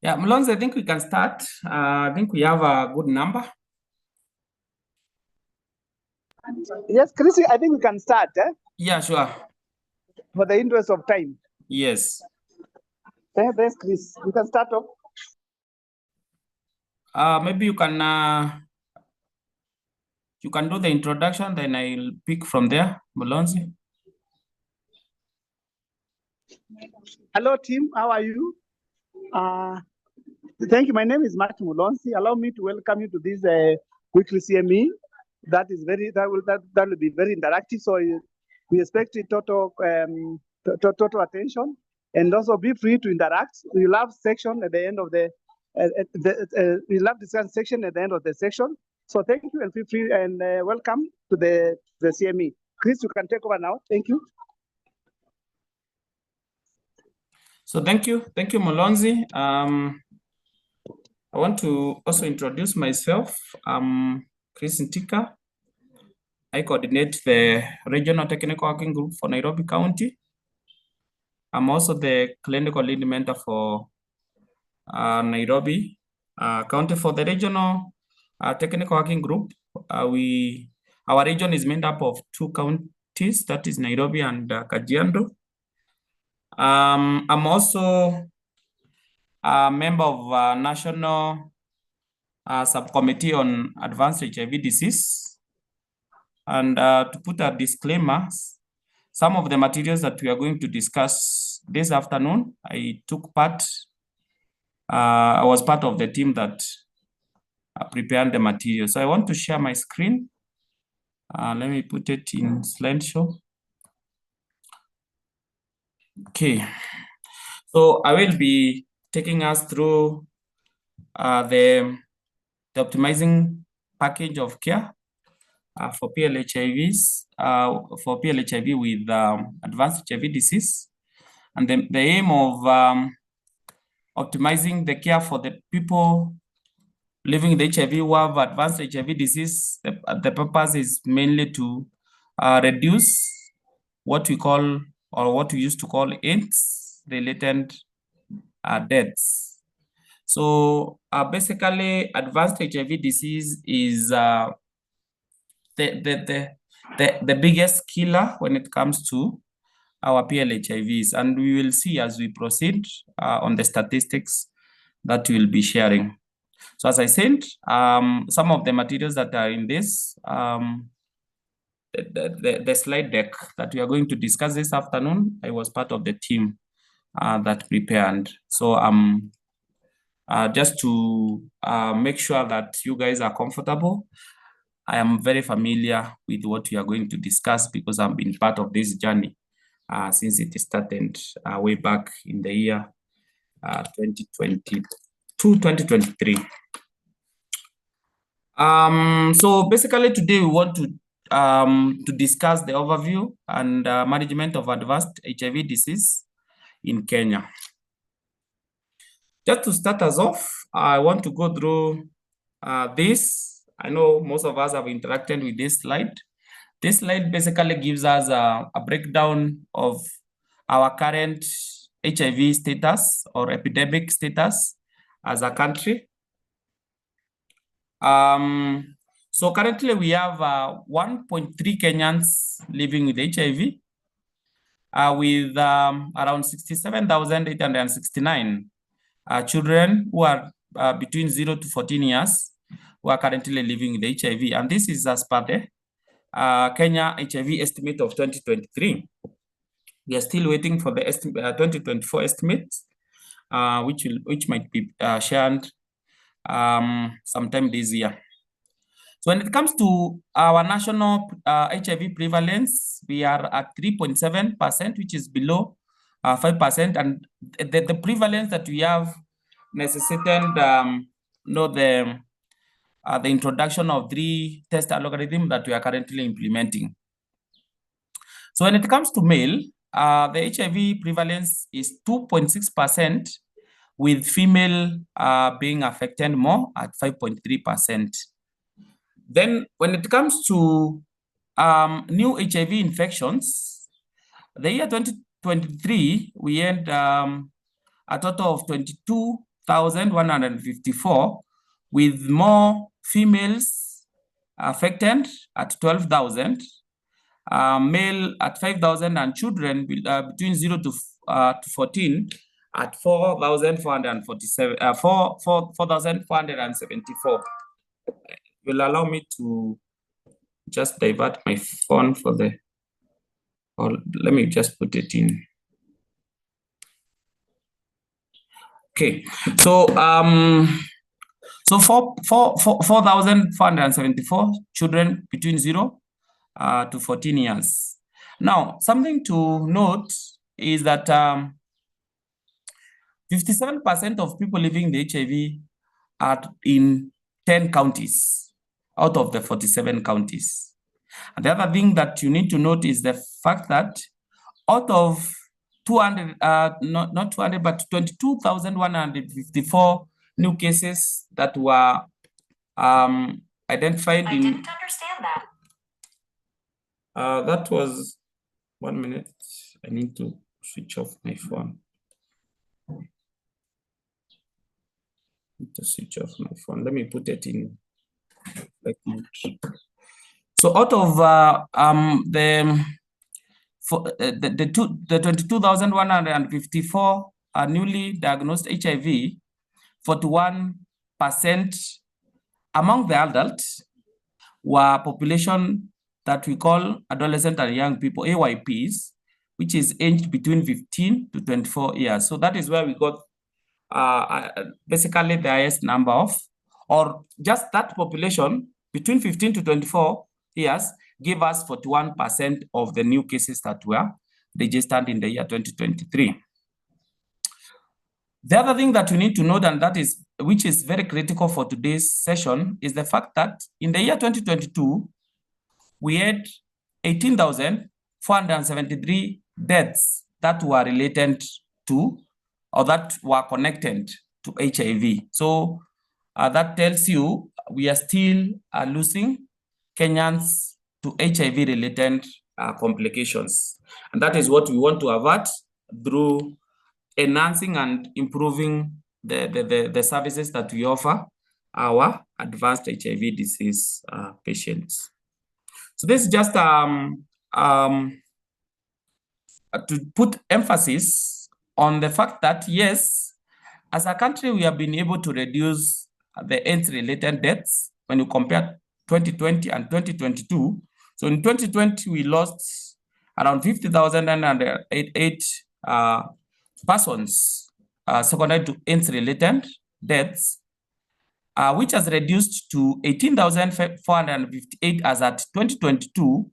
Yeah, Mlonzi, I think we can start. I think we have a good number. Yes, Chris, I think we can start Yeah, sure. for the interest of time. Yes. Thanks, Chris. We can start off. Maybe you can do the introduction, then I'll pick from there, Mlonzi. Hello, team. How are you? Thank you. My name is Martin Mulonsi. Allow me to welcome you to this weekly CME. That will be very interactive. So we expect total attention, and also be free to interact. We'll have section at the end of we'll have discussion section at the end of the section. So thank you and feel free and welcome to the CME. Chris, you can take over now. Thank you. So thank you, Mlonzi. I want to also introduce myself. I'm Chris Ntika. I coordinate the Regional Technical Working Group for Nairobi County. I'm also the clinical lead mentor for Nairobi County. For the Regional Technical Working Group, our region is made up of 2 counties, that is Nairobi and Kajiado. I'm also a member of National Subcommittee on Advanced HIV Disease. And to put a disclaimer, some of the materials that we are going to discuss this afternoon, I was part of the team that prepared the material. So I want to share my screen. Let me put it in slideshow. Okay. So I will be taking us through the optimizing package of care for PLHIVs, for PLHIV with advanced HIV disease. And the aim of optimizing the care for the people living with HIV who have advanced HIV disease, the purpose is mainly to reduce what we call, or what we used to call, AIDS-related deaths. So basically, advanced HIV disease is the biggest killer when it comes to our PLHIVs, and we will see as we proceed on the statistics that we'll be sharing. So as I said, some of the materials that are in this, the slide deck that we are going to discuss this afternoon, I was part of the team that prepared. So just to make sure that you guys are comfortable, I am very familiar with what we are going to discuss because I've been part of this journey since it started way back in the year 2023. So basically today we want to discuss the overview and management of advanced HIV disease in Kenya. Just to start us off, I want to go through this. I know most of us have interacted with this slide. This slide basically gives us a breakdown of our current HIV status or epidemic status as a country. So currently we have 1.3 Kenyans living with HIV, with around 67,869 children who are between 0 to 14 years who are currently living with HIV. And this is as per the Kenya HIV estimate of 2023. We are still waiting for the 2024 estimates, which might be shared sometime this year. So when it comes to our national HIV prevalence, we are at 3.7%, which is below 5%, and the prevalence that we have necessitated the introduction of 3 test algorithms that we are currently implementing. So when it comes to male, the HIV prevalence is 2.6%, with female being affected more at 5.3%. Then when it comes to new HIV infections, the year 2023, we had a total of 22 22,154, with more females affected at 12,000, male at 5,000, and children between 0 to 14 at 4,447, 4,474. Will allow me to just divert my phone for the, or let me just put it in. Okay, so 4,474 children between 0 to 14 years. Now, something to note is that 57% of people living with HIV are in 10 counties out of the 47 counties. And the other thing that you need to note is the fact that out of 200, not 200, but 22,154 new cases that were identified. I didn't understand that. That was 1 minute. I need to switch off my phone. To switch off my phone. Let me put it in like mode. So out of the 22,154 newly diagnosed HIV, 41% among the adults were population that we call adolescent and young people, AYPs, which is aged between 15 to 24 years. So that is where we got basically the highest number of, or just that population between 15 to 24 years gave us 41% of the new cases that were registered in the year 2023. The other thing that we need to note, and that is, which is very critical for today's session, is the fact that in the year 2022, we had 18,473 deaths that were related to, or that were connected to HIV. So that tells you we are still losing Kenyans to HIV-related complications. And that is what we want to avert through enhancing and improving the services that we offer our advanced HIV disease patients. So this is just to put emphasis on the fact that, yes, as a country, we have been able to reduce the AIDS-related deaths when you compare 2020 and 2022. So in 2020, we lost around 50,988 persons secondary to AIDS-related deaths, which has reduced to 18,458 as at 2022,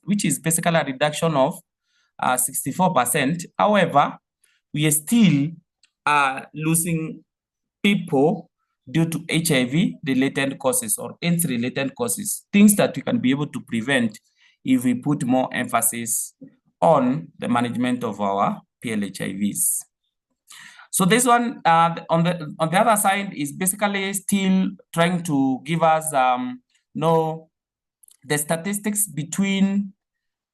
which is basically a reduction of 64%. However, we are still losing people due to HIV-related causes or AIDS-related causes, things that we can be able to prevent if we put more emphasis on the management of our PLHIVs. So this one on the other side is basically still trying to give us the statistics between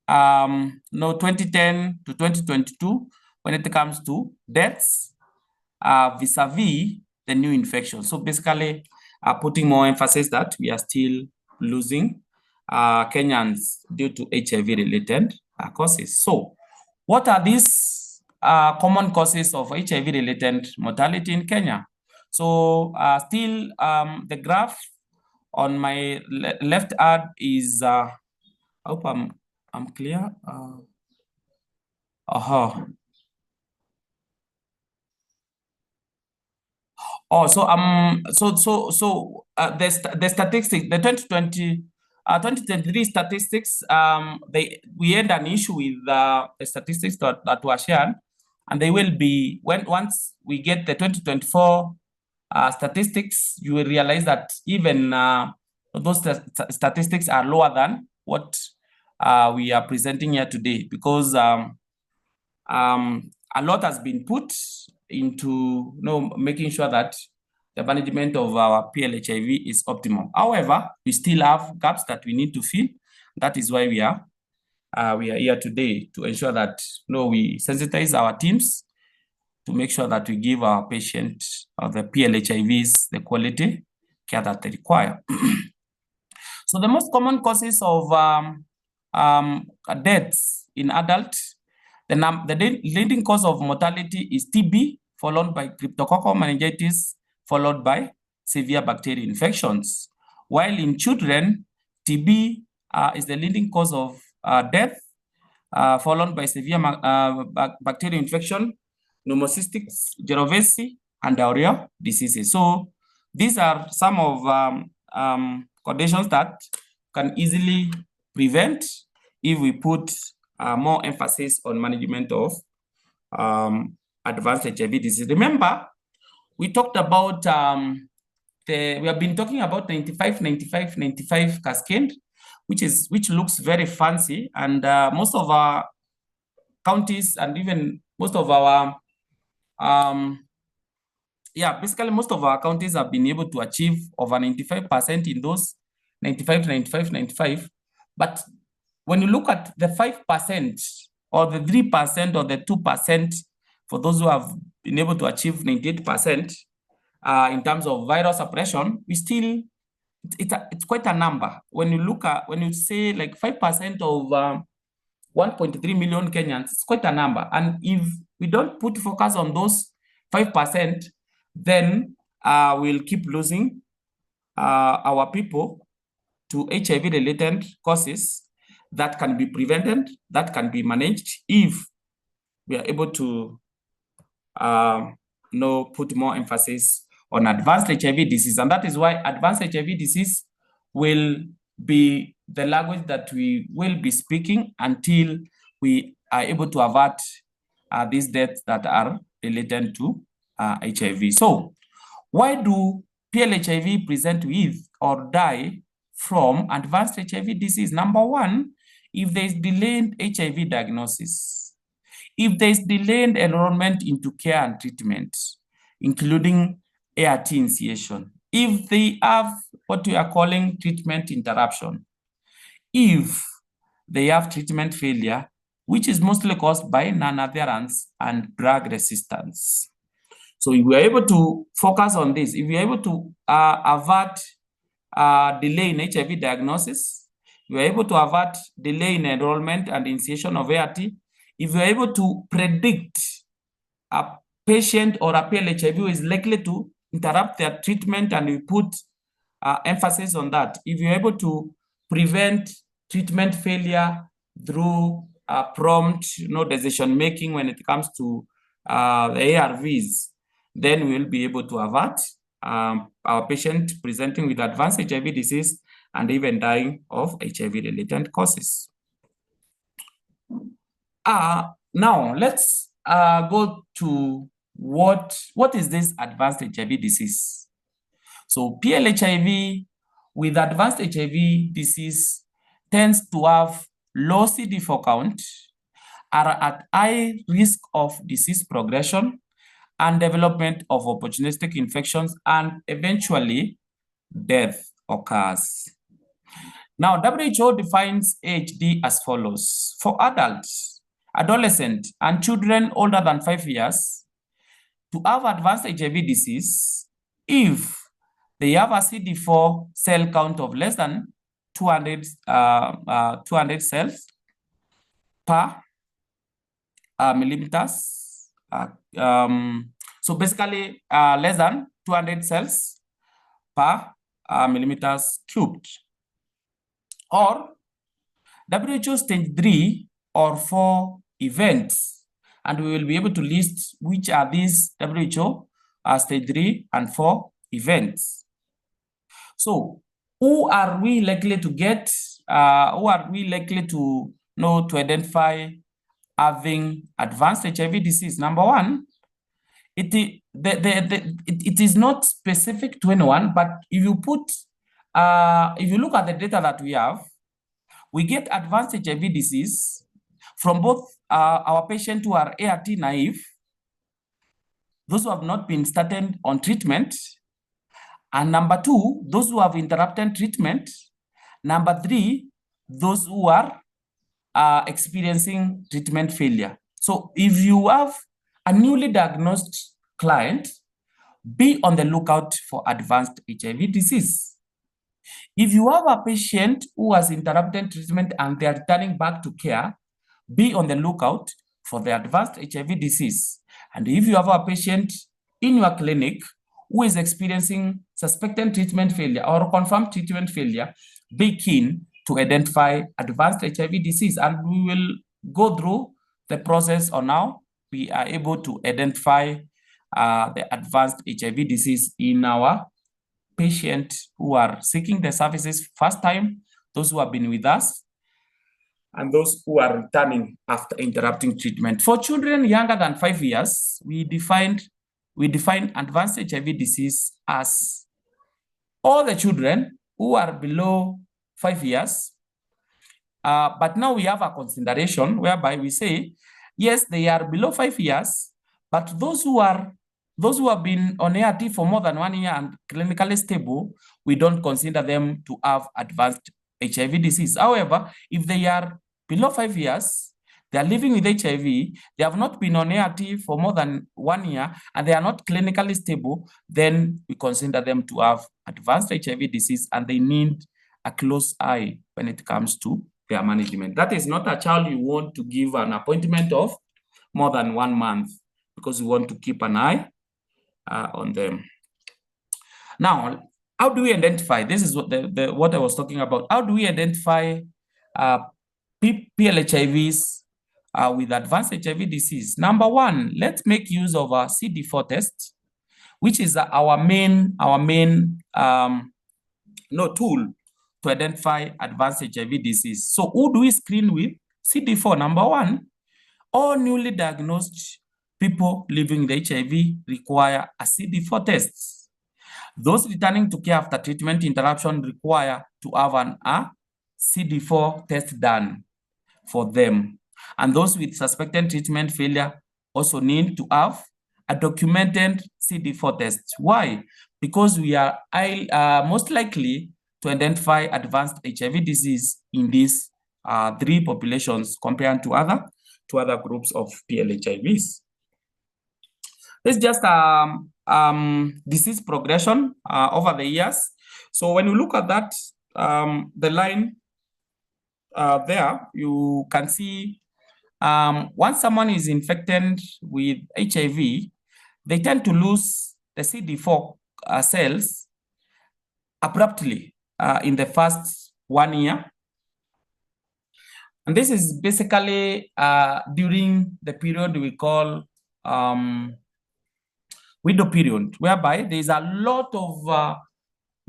2010 to 2022 when it comes to deaths vis-a-vis the new infection. So basically putting more emphasis that we are still losing Kenyans due to HIV-related causes. So what are these common causes of HIV-related mortality in Kenya? So still the graph on my left hand is, I hope I'm clear. Oh, so the statistics, the 2023 statistics, we had an issue with the statistics that were shared, and they will be, once we get the 2024 statistics, you will realize that even those statistics are lower than what we are presenting here today, because a lot has been put into making sure that the management of our PLHIV is optimal. However, we still have gaps that we need to fill. That is why we are here today, to ensure that we sensitize our teams to make sure that we give our patients or the PLHIVs the quality care that they require. So the most common causes of deaths in adults, the leading cause of mortality is TB, followed by cryptococcal meningitis, followed by severe bacterial infections. While in children, TB is the leading cause of death, followed by severe bacterial infection, pneumocystis jirovecii, and diarrhea diseases. So these are some of conditions that can easily prevent if we put more emphasis on management of advanced HIV disease. Remember, we talked about we have been talking about 95, 95, 95 cascade, which looks very fancy, and most of our counties and even most of our basically most of our counties have been able to achieve over 95% in those 95, 95, 95. But when you look at the 5% or the 3% or the 2% for those who have been able to achieve 98% in terms of viral suppression, we still, it's quite a number. When you say like 5% of 1.3 million Kenyans, it's quite a number. And if we don't put focus on those 5%, then we'll keep losing our people to HIV-related causes that can be prevented, that can be managed if we are able to put more emphasis on advanced HIV disease. And that is why advanced HIV disease will be the language that we will be speaking until we are able to avert these deaths that are related to HIV. So why do PLHIV present with or die from advanced HIV disease? Number one, if there is delayed HIV diagnosis, if there is delayed enrollment into care and treatment, including ART initiation, if they have what we are calling treatment interruption, if they have treatment failure, which is mostly caused by non-adherence and drug resistance. So if we are able to focus on this, if we are able to avert delay in HIV diagnosis, we are able to avert delay in enrollment and initiation of ART, if we are able to predict a patient or a PLHIV who is likely to interrupt their treatment, and we put emphasis on that, if you are able to prevent treatment failure through prompt decision making when it comes to the ARVs, then we will be able to avert our patient presenting with advanced HIV disease and even dying of HIV-related causes. Now, let's go to what is this advanced HIV disease? So PLHIV with advanced HIV disease tends to have low CD4 count, are at high risk of disease progression and development of opportunistic infections, and eventually death occurs. Now, WHO defines AHD as follows. For adults, adolescents, and children older than 5 years, to have advanced HIV disease, if they have a CD4 cell count of less than 200 cells per millimeters. So basically, less than 200 cells per millimeters cubed. Or WHO stage 3 or 4 events, and we will be able to list which are these WHO stage 3 and 4 events. So who are we likely to get, who are we likely to know to identify having advanced HIV disease? Number one, it is not specific to anyone, but if you put, if you look at the data that we have, we get advanced HIV disease from both our patients who are ART naive, those who have not been started on treatment, and number two, those who have interrupted treatment. Number three, those who are experiencing treatment failure. So if you have a newly diagnosed client, be on the lookout for advanced HIV disease. If you have a patient who has interrupted treatment and they are returning back to care, be on the lookout for the advanced HIV disease. And if you have a patient in your clinic who is experiencing suspected treatment failure or confirmed treatment failure, be keen to identify advanced HIV disease. And we will go through the process on how we are able to identify the advanced HIV disease in our patients who are seeking the services first time, those who have been with us, and those who are returning after interrupting treatment. For children younger than 5 years, we define advanced HIV disease as all the children who are below 5 years. But now we have a consideration whereby we say, yes, they are below 5 years, but those who have been on ART for more than 1 year and clinically stable, we don't consider them to have advanced HIV disease. However, if they are below 5 years, they are living with HIV, they have not been on ART for more than 1 year, and they are not clinically stable, then we consider them to have advanced HIV disease, and they need a close eye when it comes to their management. That is not a child you want to give an appointment of more than 1 month, because you want to keep an eye on them. Now, how do we identify? This is what I was talking about. How do we identify PLHIVs with advanced HIV disease? Number one, let's make use of a CD4 test, which is our main tool to identify advanced HIV disease. So who do we screen with? CD4. Number one, all newly diagnosed people living with HIV require a CD4 test. Those returning to care after treatment interruption require to have a CD4 test done for them. And those with suspected treatment failure also need to have a documented CD4 test. Why? Because we are most likely to identify advanced HIV disease in these 3 populations compared to other groups of PLHIVs. This is just disease progression over the years. So when you look at that, the line there, you can see once someone is infected with HIV, they tend to lose the CD4 cells abruptly in the first 1 year. And this is basically during the period we call widow period, whereby there is a lot of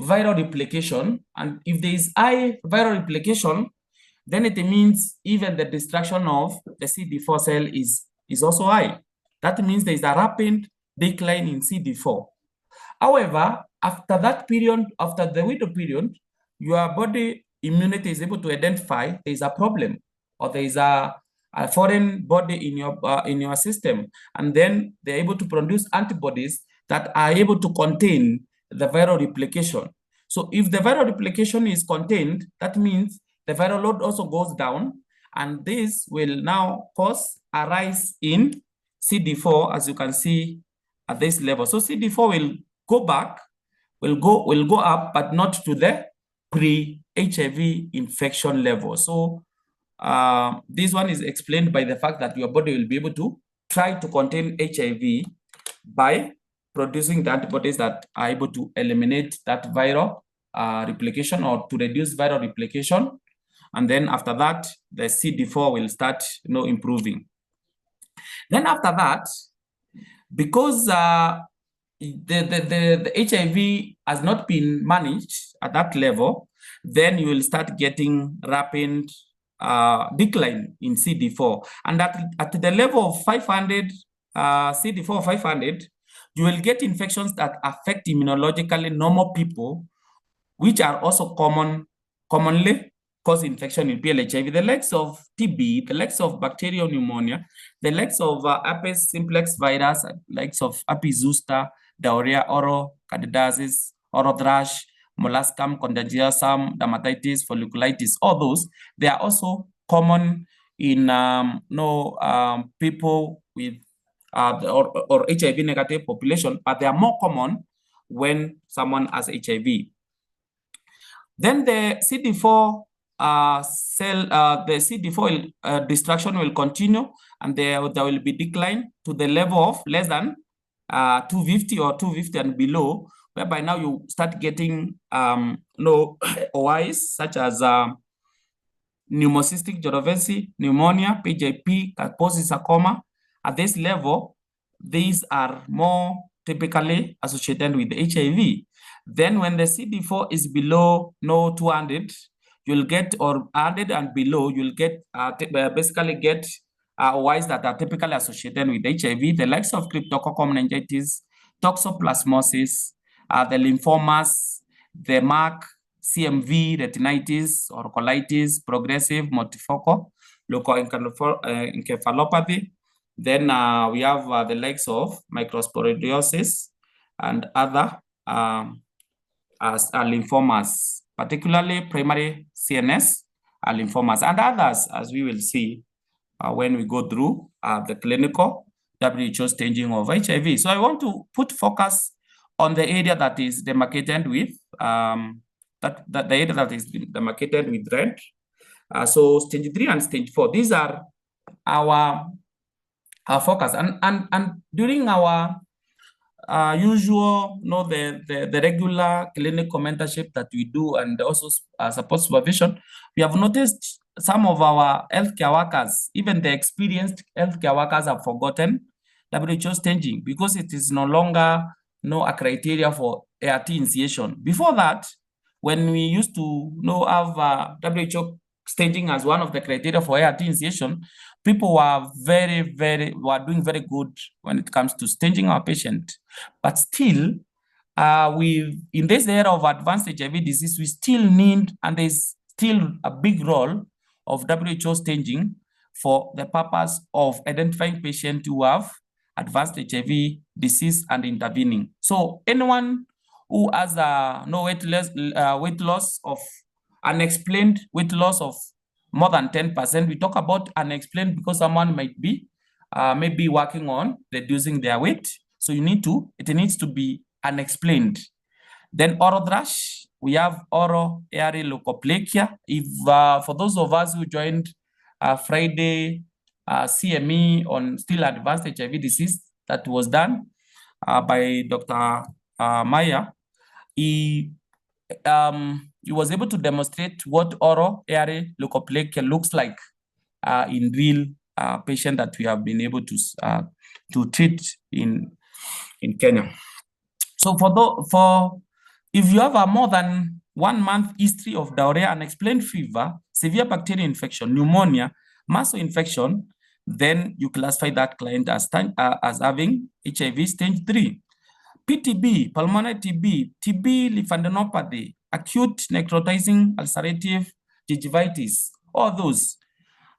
viral replication. And if there is high viral replication, then it means even the destruction of the CD4 cell is also high. That means there is a rapid decline in CD4. However, after that period, after the widow period, your body immunity is able to identify there is a problem, or there is a foreign body in your system, and then they're able to produce antibodies that are able to contain the viral replication. So if the viral replication is contained, that means the viral load also goes down, and this will now cause a rise in CD4, as you can see at this level. So CD4 will go back, will go up, but not to the pre-HIV infection level. So this one is explained by the fact that your body will be able to try to contain HIV by producing the antibodies that are able to eliminate that viral replication, or to reduce viral replication. And then after that, the CD4 will start improving. Then after that, because the HIV has not been managed at that level, then you will start getting rapid decline in CD4. And at the level of 500, CD4 500, you will get infections that affect immunologically normal people, which are also commonly cause infection in PLHIV, the likes of TB, the likes of bacterial pneumonia, the likes of herpes simplex virus, likes of herpes zoster, diarrhea, oral candidiasis, oral thrush, molluscum contagiosum, dermatitis, folliculitis. All those, they are also common in people with or HIV negative population, but they are more common when someone has HIV. Then the CD4 the CD4 destruction will continue, and there will be decline to the level of less than 250 or 250 and below, whereby now you start getting OIs such as pneumocystic gyrovesi, pneumonia, PJP, Kaposi sarcoma. At this level, these are more typically associated with HIV. Then when the CD4 is below 200, you'll get, or 100 and below, you'll get basically get OIs that are typically associated with HIV, the likes of cryptococcal meningitis, toxoplasmosis, the lymphomas, the MAC, CMV, retinitis or colitis, progressive multifocal leukoencephalopathy. Then we have the likes of microsporidiosis and other lymphomas, particularly primary CNS lymphomas, and others, as we will see when we go through the clinical WHO staging of HIV. So I want to put focus on the area that is demarcated with the area that is demarcated with red. So stage 3 and stage 4, these are our focus. And during our usual, the regular clinical mentorship that we do, and also support supervision, we have noticed some of our healthcare workers, even the experienced healthcare workers, have forgotten WHO staging because it is no longer a criteria for ART initiation. Before that, when we used to have WHO staging as one of the criteria for ART initiation, people were doing very good when it comes to staging our patient. But still, in this era of advanced HIV disease, we still need, and there's still a big role of WHO staging for the purpose of identifying patients who have advanced HIV disease and intervening. So anyone who has weight loss of unexplained weight loss of more than 10%, we talk about unexplained because someone might be maybe working on reducing their weight. So it needs to be unexplained. Then oral thrush, we have oral airway leukoplakia. If for those of us who joined Friday CME on still advanced HIV disease that was done by Dr. Maya, he was able to demonstrate what oral airway leukoplakia looks like in real patient that we have been able to treat in Kenya. So if you have a more than 1 month history of diarrhea, unexplained fever, severe bacterial infection, pneumonia, muscle infection, then you classify that client as having HIV stage 3. PTB, pulmonary TB, TB lymphadenopathy, acute necrotizing ulcerative gingivitis, all those.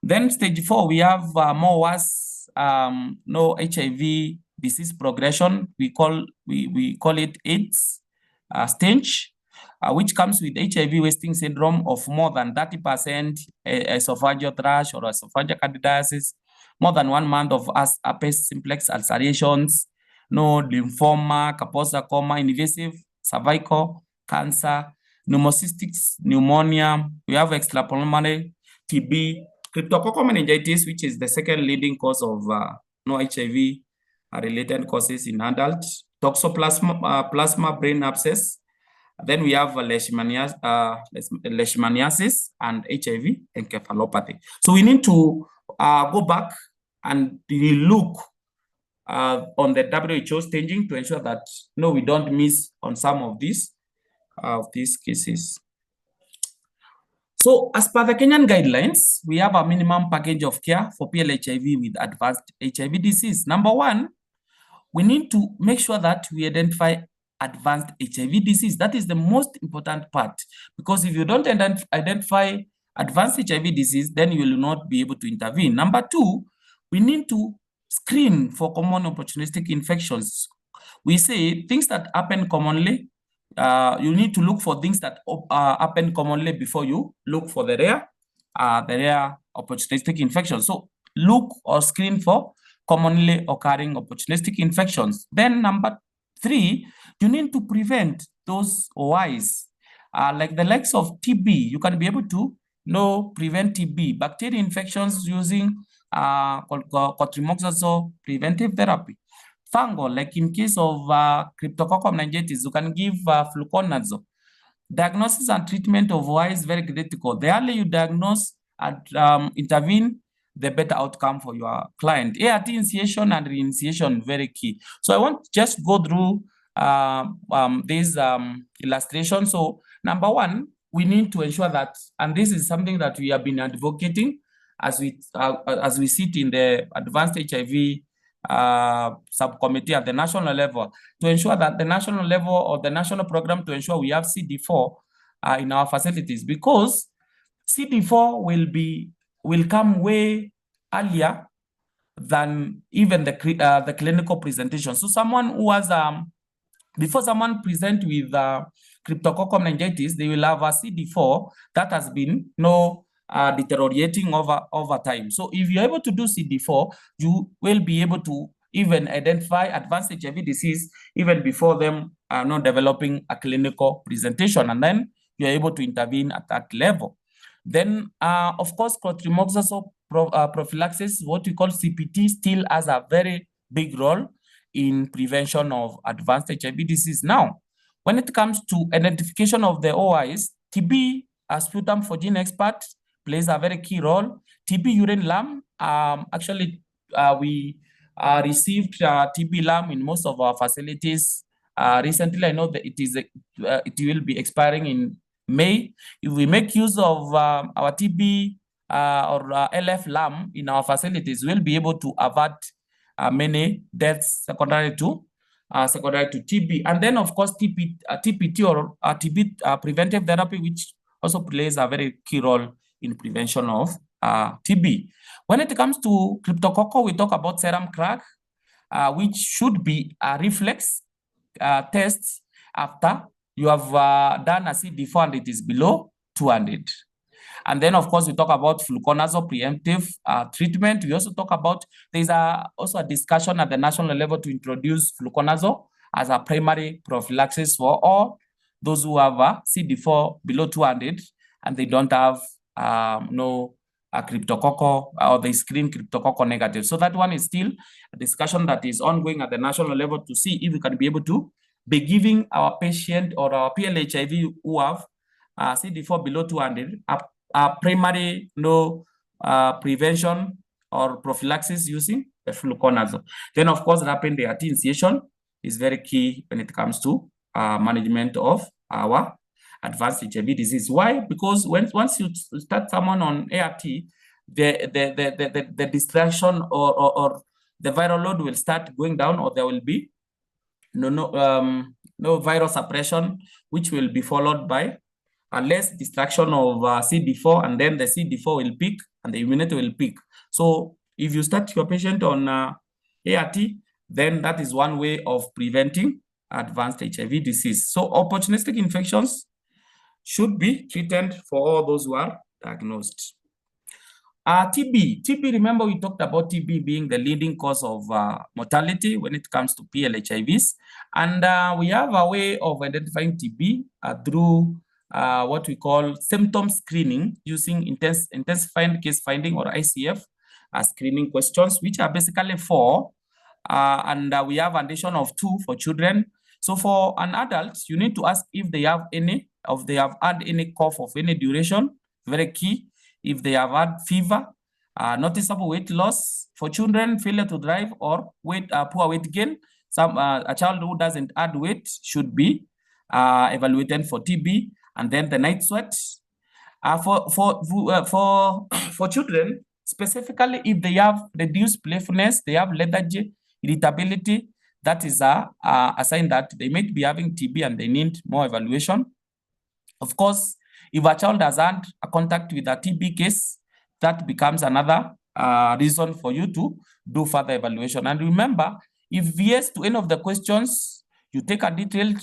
Then stage 4, we have more worse, HIV disease progression. We call it AIDS stage, which comes with HIV wasting syndrome of more than 30%, esophageal thrush or esophageal candidiasis, more than 1 month of herpes simplex ulcerations, lymphoma, Kaposi sarcoma, invasive cervical cancer, pneumocystic pneumonia. We have extrapulmonary TB, cryptococcal meningitis, which is the second leading cause of HIV related causes in adults, toxoplasma brain abscess. Then we have leishmaniasis and HIV encephalopathy. So we need to go back and look on the WHO staging to ensure that we don't miss on some of these cases. So as per the Kenyan guidelines, we have a minimum package of care for PLHIV with advanced HIV disease. Number 1, we need to make sure that we identify advanced HIV disease. That is the most important part, because if you don't identify advanced HIV disease, then you will not be able to intervene. Number 2, we need to screen for common opportunistic infections. We say things that happen commonly. You need to look for things that happen commonly before you look for the rare opportunistic infection. So look or screen for commonly occurring opportunistic infections. Then number 3, you need to prevent those OIs, like the likes of TB. You can be able to prevent TB, bacterial infections using cotrimoxazole preventive therapy. Fungal, like in case of Cryptococcus meningitis, you can give fluconazole. Diagnosis and treatment of OI is very critical. The earlier you diagnose and intervene, the better outcome for your client. ART initiation and reinitiation, very key. So I want to just go through these illustrations. So number 1, we need to ensure that, and this is something that we have been advocating as we sit in the advanced HIV subcommittee at the national level, to ensure that the national level or the national program to ensure we have CD4 in our facilities, because CD4 will come way earlier than even the clinical presentation. So someone who has before someone present with Cryptococcus meningitis, they will have a CD4 that has been deteriorating over time. So if you're able to do CD4, you will be able to even identify advanced HIV disease even before them not developing a clinical presentation, and then you're able to intervene at that level. Then, of course, cotrimoxazole prophylaxis, what we call CPT, still has a very big role in prevention of advanced HIV disease. Now, when it comes to identification of the OIs, TB sputum for gene expert plays a very key role. TB urine lamb, actually, we received TB lamb in most of our facilities. Recently, I know that it will be expiring in May. If we make use of our TB or LF lamb in our facilities, we'll be able to avert many deaths secondary to TB. And then, of course, TPT or TB preventive therapy, which also plays a very key role in prevention of TB. When it comes to Cryptococcus, we talk about serum crack, which should be a reflex test after you have done a CD4 and it is below 200. And then, of course, we talk about fluconazole preemptive treatment. We also talk about, there's also a discussion at the national level to introduce fluconazole as a primary prophylaxis for all those who have a CD4 below 200 and they don't have a Cryptococcus or they screen Cryptococcus negative. So that one is still a discussion that is ongoing at the national level to see if we can be able to be giving our patient or our PLHIV who have CD4 below 200 a primary prevention or prophylaxis using the fluconazole. Then, of course, rapid ART initiation is very key when it comes to management of our advanced HIV disease. Why? Because once you start someone on ART, the distraction or the viral load will start going down, or there will be no viral suppression, which will be followed by a less distraction of CD4, and then the CD4 will peak and the immunity will peak. So if you start your patient on ART, then that is one way of preventing advanced HIV disease. So opportunistic infections should be treated for all those who are diagnosed. TB, remember we talked about TB being the leading cause of mortality when it comes to PLHIVs. And we have a way of identifying TB through what we call symptom screening using intensified case finding or ICF screening questions, which are basically 4. And we have addition of 2 for children. So for an adult, you need to ask if they have had any cough of any duration, very key. If they have had fever, noticeable weight loss. For children, failure to drive or poor weight gain. A child who doesn't add weight should be evaluated for TB. And then the night sweat. For children, specifically if they have reduced playfulness, they have lethargy, irritability, that is a sign that they might be having TB and they need more evaluation. Of course, if a child has had a contact with a TB case, that becomes another reason for you to do further evaluation. And remember, if yes to any of the questions, you take a detailed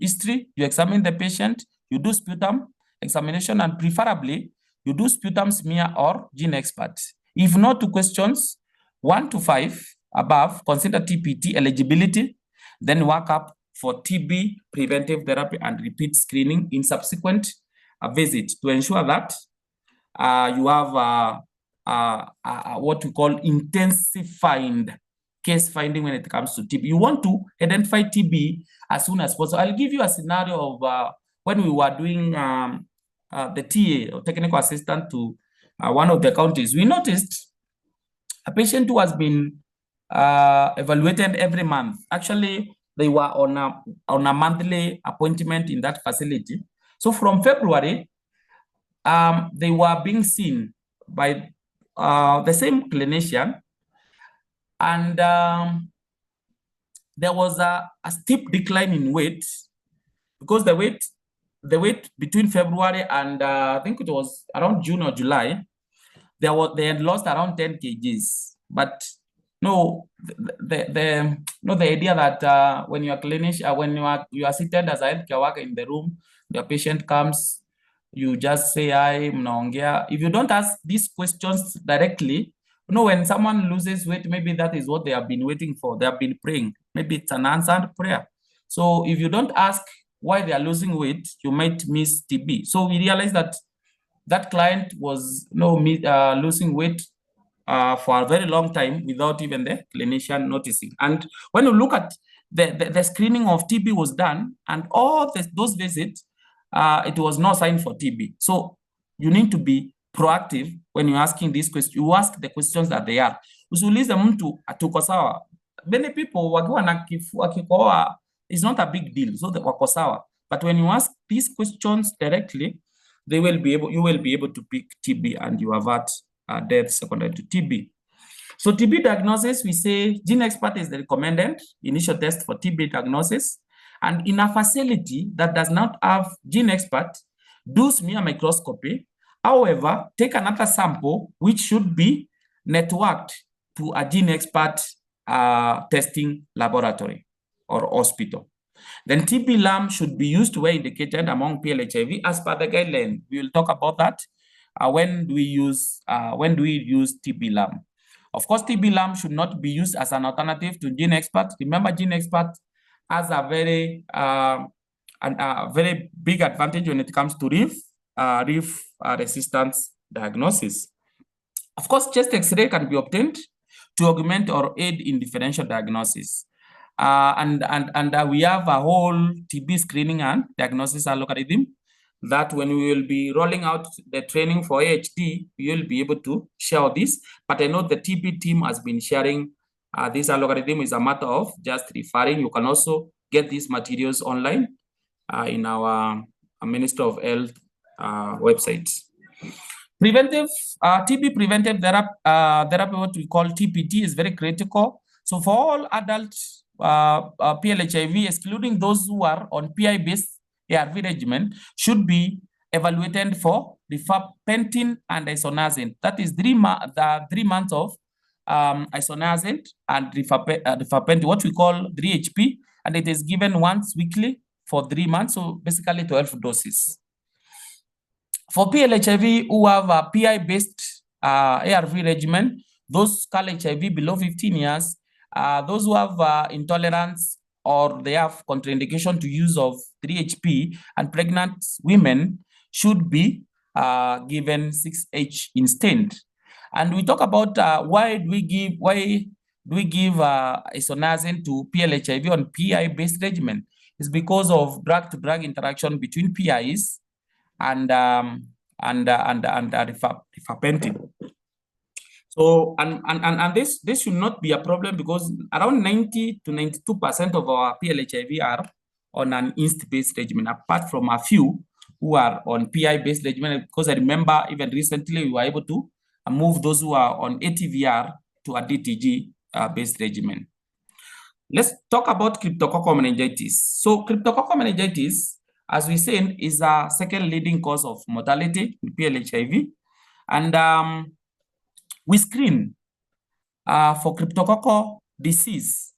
history, you examine the patient, you do sputum examination, and preferably you do sputum smear or gene expert. If not to questions, 1 to 5 above, consider TPT eligibility, then work up for TB preventive therapy and repeat screening in subsequent visit to ensure that you have what we call intensified case finding when it comes to TB. You want to identify TB as soon as possible. I'll give you a scenario of when we were doing the TA, or technical assistant, to one of the counties. We noticed a patient who has been evaluated every month. Actually, they were on a monthly appointment in that facility. So from February, they were being seen by the same clinician, and there was a steep decline in weight, because the weight between February and I think it was around June or July, they had lost around 10 kgs. But no, the idea that when you are clinician, when you are seated as a healthcare worker in the room, the patient comes, you just say hi, mnaongea. If you don't ask these questions directly, when someone loses weight, maybe that is what they have been waiting for. They have been praying. Maybe it's an answered prayer. So if you don't ask why they are losing weight, you might miss TB. So we realized that that client was losing weight for a very long time without even the clinician noticing. And when you look at the screening of TB was done, and all those visits, it was no sign for TB. So you need to be proactive when you're asking these questions. You ask the questions that they are. Usiulize mtu atuko sawa. Many people wakiwa na kikohoa is not a big deal, so that wako sawa. But when you ask these questions directly, you will be able to pick TB, and you avert death secondary to TB. So TB diagnosis, we say GeneXpert is the recommended initial test for TB diagnosis. And in a facility that does not have GeneXpert, do smear microscopy. However, take another sample which should be networked to a GeneXpert testing laboratory or hospital. Then TB LAM should be used where indicated among PLHIV as per the guideline. We will talk about that when do we use TB LAM. Of course, TB LAM should not be used as an alternative to GeneXpert. Remember, GeneXpert has a very big advantage when it comes to RIF resistance diagnosis. Of course, chest X-ray can be obtained to augment or aid in differential diagnosis. And we have a whole TB screening and diagnosis algorithm that when we will be rolling out the training for AHD, we will be able to share this. But I know the TB team has been sharing this algorithm. Is a matter of just referring. You can also get these materials online in our Minister of Health website. Preventive TB preventive therapy, what we call TPT, is very critical. So for all adult PLHIV, excluding those who are on PI-based ARV regimen, should be evaluated for rifampicin and isoniazid. That is 3 months of isoniazid and rifampicin, what we call 3HP, and it is given once weekly for 3 months, so basically 12 doses. For PLHIV who have a PI-based ARV regimen, those CAL-HIV below 15 years, those who have intolerance or they have contraindication to use of 3HP, and pregnant women should be given 6H instead. And we talk about why do we give isoniazid to PLHIV on PI-based regimen. It's because of drug-to-drug interaction between PIs and rifampicin. So and this should not be a problem, because around 90 to 92% of our PLHIV are on an INST-based regimen, apart from a few who are on PI-based regimen. Because I remember even recently we were able to move those who are on ATVR to a DTG-based regimen. Let's talk about cryptococcal meningitis. So cryptococcal meningitis, as we said, is a second leading cause of mortality in PLHIV. And we screen for cryptococcal disease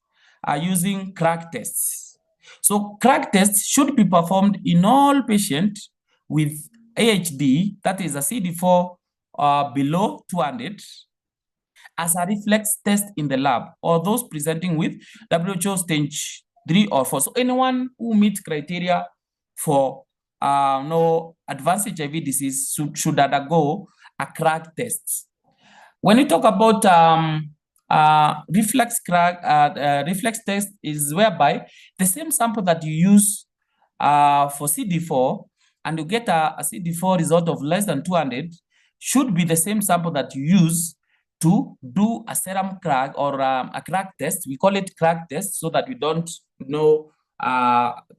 using crack tests. So crack tests should be performed in all patients with AHD, that is a CD4 below 200, as a reflex test in the lab, or those presenting with WHO stage 3 or 4. So anyone who meets criteria for no advanced HIV disease should undergo a crack test. When you talk about reflex test is whereby the same sample that you use for CD4 and you get a CD4 result of less than 200 should be the same sample that you use to do a serum crack or a crack test. We call it crack test so that we don't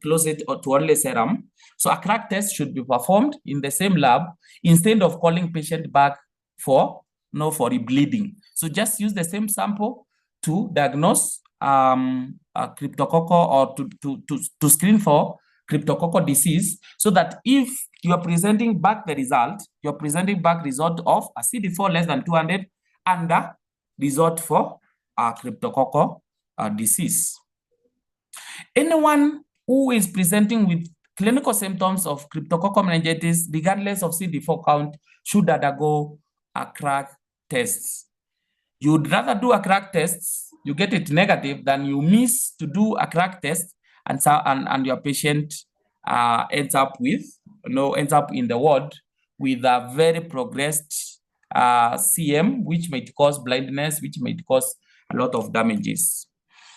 close it to only serum. So a crack test should be performed in the same lab instead of calling patient back for bleeding. So just use the same sample to diagnose cryptococcal or to screen for cryptococcal disease, so that if you are presenting back the result, you're presenting back result of a CD4 less than 200 and the result for cryptococcal disease. Anyone who is presenting with clinical symptoms of cryptococcal meningitis, regardless of CD4 count, should undergo a crack test. You'd rather do a crack test, you get it negative, than you miss to do a crack test and your patient ends up in the ward with a very progressed CM, which might cause blindness, which might cause a lot of damages.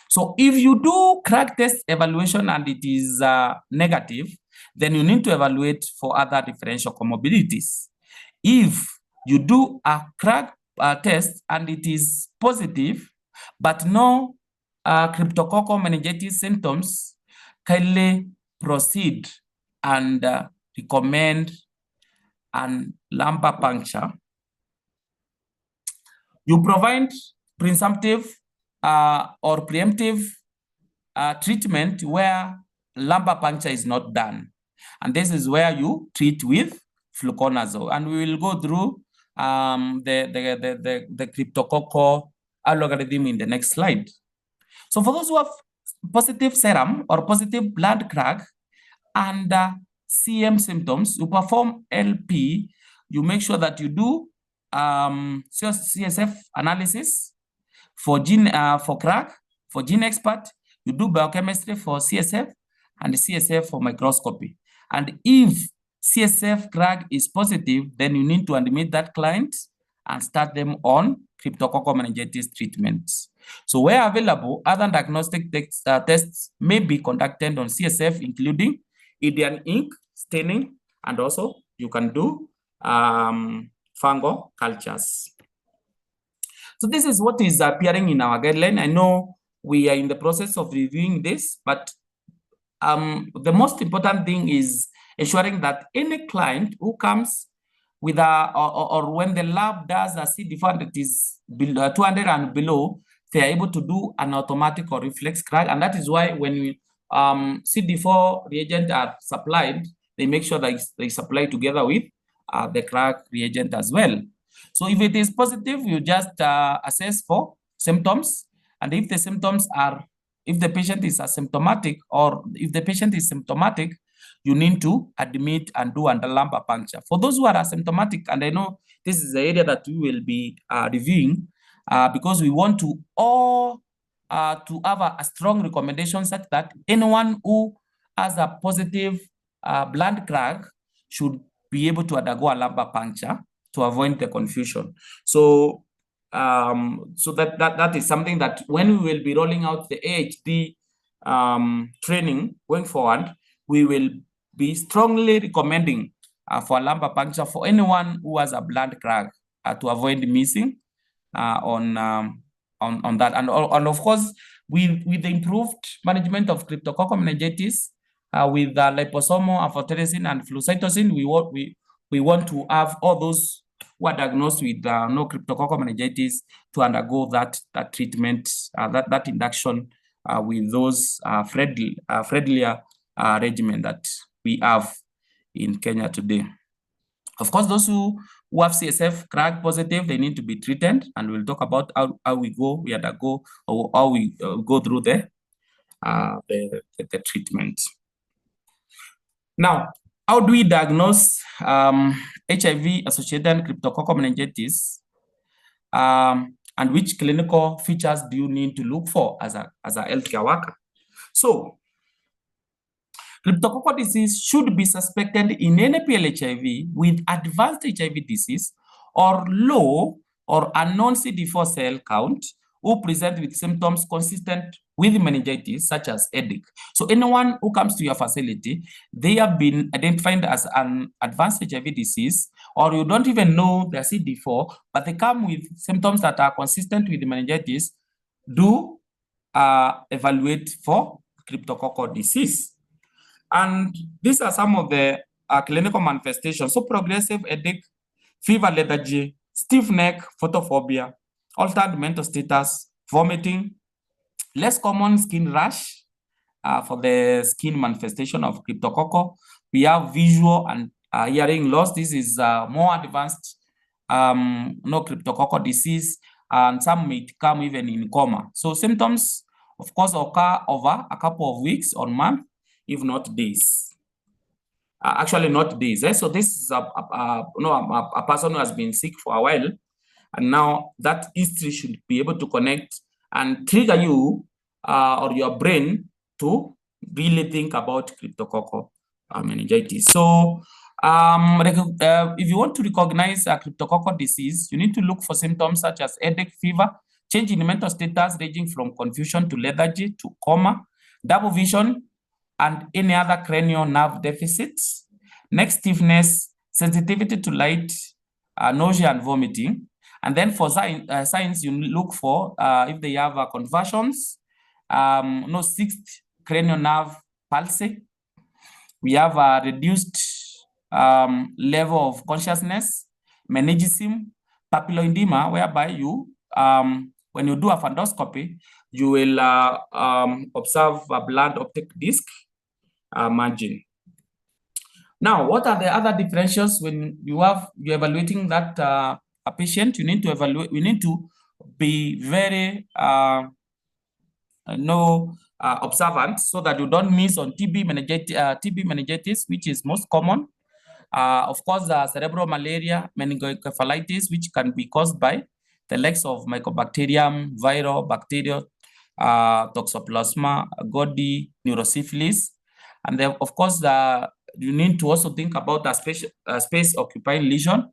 So if you do crack test evaluation and it is negative, then you need to evaluate for other differential comorbidities. If you do a crack test and it is positive, but no cryptococcal meningitis symptoms, kindly proceed and recommend an lumbar puncture. You provide presumptive or preemptive treatment where lumbar puncture is not done. And this is where you treat with fluconazole. And we will go through the cryptococcal algorithm in the next slide. So for those who have positive serum or positive blood crack and CM symptoms, you perform LP, you make sure that you do CSF analysis for crack, for gene expert, you do biochemistry for CSF and CSF for microscopy. And if CSF crack is positive, then you need to admit that client and start them on cryptococcal meningitis treatments. So where available, other diagnostic tests may be conducted on CSF, including Indian ink staining, and also you can do fungal cultures. So this is what is appearing in our guideline. I know we are in the process of reviewing this, but the most important thing is ensuring that any client who comes with or when the lab does a CD4 that is below 200 and below, they are able to do an automatic or reflex crack. And that is why when we CD4 reagent are supplied, they make sure that they supply together with the crack reagent as well. So if it is positive, you just assess for symptoms. And if the symptoms are, if the patient is asymptomatic, or if the patient is symptomatic, you need to admit and do under lumbar puncture. For those who are asymptomatic, and I know this is the area that we will be reviewing, because we want to all to have a strong recommendation such that anyone who has a positive blood crack should be able to undergo a lumbar puncture to avoid the confusion. So that is something that when we will be rolling out the AHD training going forward, we will be strongly recommending for lumbar puncture for anyone who has a blood crack to avoid missing on that. And of course, with the improved management of cryptococcal meningitis, with liposomal amphotericin and flucytosine, we want to have all those who are diagnosed with no cryptococcal meningitis to undergo that treatment, that induction with those friendlier regimen that we have in Kenya today. Of course, those who have CSF crack positive, they need to be treated, and we'll talk about how we undergo, or how we go through the treatment. Now, how do we diagnose HIV-associated cryptococcal meningitis? and which clinical features do you need to look for as a healthcare worker. So, cryptococcal disease should be suspected in NPL HIV with advanced HIV disease or low or unknown CD4 cell count who present with symptoms consistent with meningitis, such as headache. So anyone who comes to your facility, they have been identified as an advanced HIV disease, or you don't even know their CD4, but they come with symptoms that are consistent with meningitis, do evaluate for cryptococcal disease. And these are some of the clinical manifestations. So progressive headache, fever, lethargy, stiff neck, photophobia, altered mental status, vomiting, less common skin rash for the skin manifestation of cryptococcal. We have visual and hearing loss. This is more advanced cryptococcal disease, and some may come even in coma. So symptoms, of course, occur over a couple of weeks or months, if not days. Actually, not days. So this is a person who has been sick for a while, and now that history should be able to connect and trigger you or your brain to really think about cryptococcal meningitis. So if you want to recognize a cryptococcal disease, you need to look for symptoms such as headache, fever, change in mental status ranging from confusion to lethargy to coma, double vision, and any other cranial nerve deficits, neck stiffness, sensitivity to light, nausea and vomiting. And then for signs, you look for if they have conversions, sixth cranial nerve palsy. We have a reduced level of consciousness, meningism, papilloedema, whereby you, when you do a fundoscopy, you will observe a blood optic disc margin. Now, what are the other differentials when you're evaluating that a patient? You need to evaluate. We need to be very observant so that you don't miss on TB meningitis, which is most common. Of course, cerebral malaria, meningoencephalitis, which can be caused by the likes of mycobacterium, viral, bacterial, toxoplasma, gaudy, neurosyphilis. And then, of course, you need to also think about a space-occupying lesion,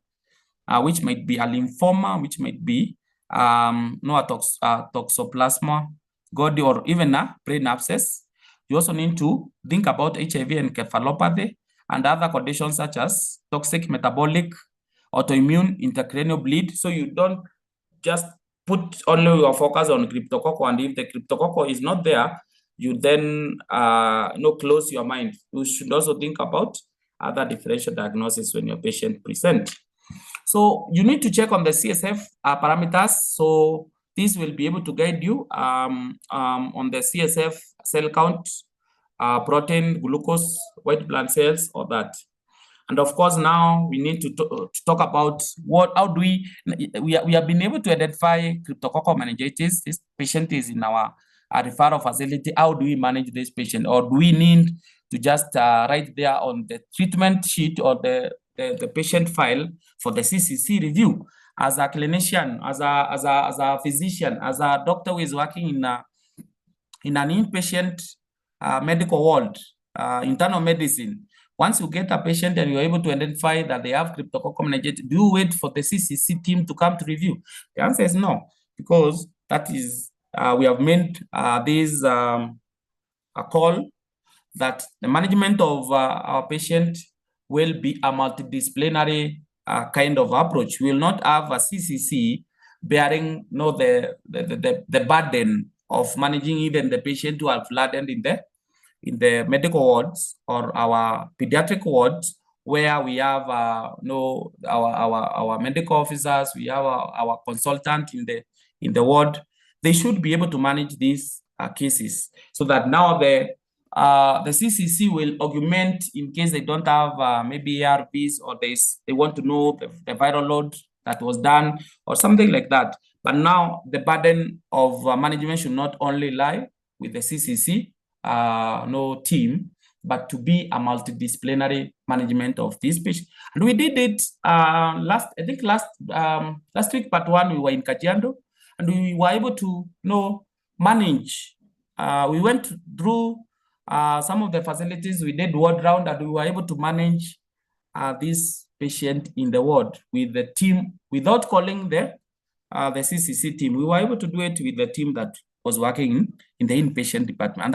which might be a lymphoma, which might be toxoplasma, gaudy, or even a brain abscess. You also need to think about HIV encephalopathy and other conditions such as toxic metabolic, autoimmune, intracranial bleed. So you don't just put only your focus on cryptococcal, and if the cryptococcal is not there, you then close your mind. You should also think about other differential diagnosis when your patient present. So you need to check on the CSF parameters. So this will be able to guide you on the CSF cell count, protein, glucose, white blood cells, or that. And of course, now we need to talk about how do we have been able to identify cryptococcal meningitis. This patient is in our referral facility. How do we manage this patient? Or do we need to just write there on the treatment sheet or the patient file for the CCC review? As a clinician, as a physician, as a doctor who is working in an inpatient medical ward, internal medicine, once you get a patient and you're able to identify that they have cryptococcal meningitis, do you wait for the CCC team to come to review? The answer is no, because that is, we have made this a call that the management of our patient will be a multidisciplinary kind of approach. We will not have a CCC bearing the burden of managing even the patient who have landed in the medical wards or our pediatric wards, where we have our medical officers, we have our consultant in the ward. They should be able to manage these cases, so that now the CCC will augment in case they don't have maybe ARVs, or they want to know the viral load that was done or something like that. But now the burden of management should not only lie with the CCC team, but to be a multidisciplinary management of this patient. And we did it last week, part one, we were in Kajiado, and we were able to manage. We went through some of the facilities. We did ward round, and we were able to manage this patient in the ward with the team without calling the CCC team. We were able to do it with the team that was working in the inpatient department. And